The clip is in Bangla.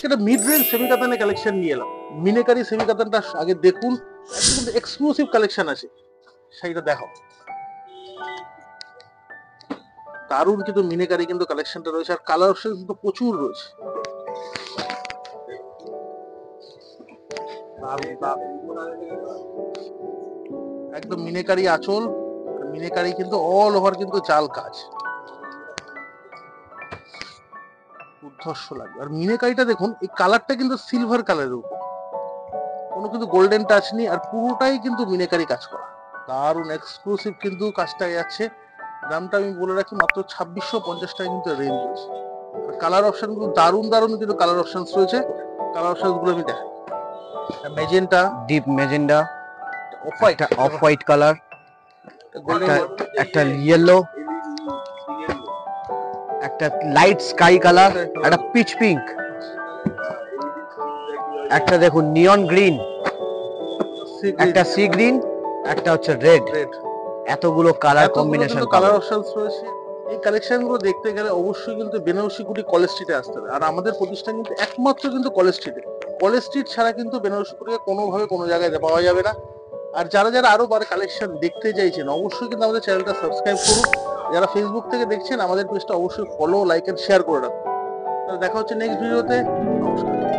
আজকে একটা মিড রেঞ্জ সেমি কাতানের কালেকশন নিয়ে এলাম। মিনেকারি সেমি কাতানটা আগে দেখুন, কিন্তু এক্সক্লুসিভ কালেকশন আছে, সেইটা দেখো। দারুণ কিন্তু মিনেকারি কিন্তু কালেকশনটা রয়েছে, আর কালার অপশন কিন্তু প্রচুর রয়েছে। একদম মিনেকারি আঁচল, মিনেকারি কিন্তু অল ওভার কিন্তু জাল কাজ, দুর্ধর্ষ লাগবে। আর মিনেকারিটা দেখুন, এই কালারটা কিন্তু সিলভার কালারের উপর, কোনো কিন্তু গোল্ডেন টাচ নেই, আর পুরোটাই কিন্তু মিনেকারি কাজ করা। দারুণ এক্সক্লুসিভ কিন্তু কাজটা যাচ্ছে। দামটা আমি বলে রাখি, মাত্র 2650 টাকা কিন্তু রেঞ্জ রয়েছে। আর কালার অপশন গুলো দারুণ দারুণ কিন্তু কালার অপশন রয়েছে। কালার অপশন গুলো আমি দেখাই। Magenta, deep magenta, off white, একটা অফ হোয়াইট কালার, একটা ইয়েলো, একটা লাইট স্কাই কালার, একটা পিচ পিঙ্ক, একটা দেখুন নিয়ন গ্রিন, একটা সি গ্রিন, একটা হচ্ছে রেড। এতগুলো কালার কম্বিনেশন কালার অপশনস রয়েছে। এই কালেকশন গুলো দেখতে গেলে অবশ্যই কিন্তু বেনারসি কুটি কলেজ স্ট্রিটে আসতে হবে। আর আমাদের প্রতিষ্ঠান কিন্তু একমাত্র কিন্তু কলেজ স্ট্রিটে। কলেজ স্ট্রিট ছাড়া কিন্তু বেনারসি কুটিকে কোনোভাবে কোনো জায়গায় পাওয়া যাবে না। আর যারা যারা আরো বার কালেকশন দেখতে চাইছেন, অবশ্যই কিন্তু আমাদের চ্যানেলটা সাবস্ক্রাইব করুন। যারা ফেসবুক থেকে দেখছেন, আমাদের পেজটা অবশ্যই ফলো, লাইক এন্ড শেয়ার করে রাখুন। দেখা হচ্ছে নেক্সট ভিডিওতে। নমস্কার।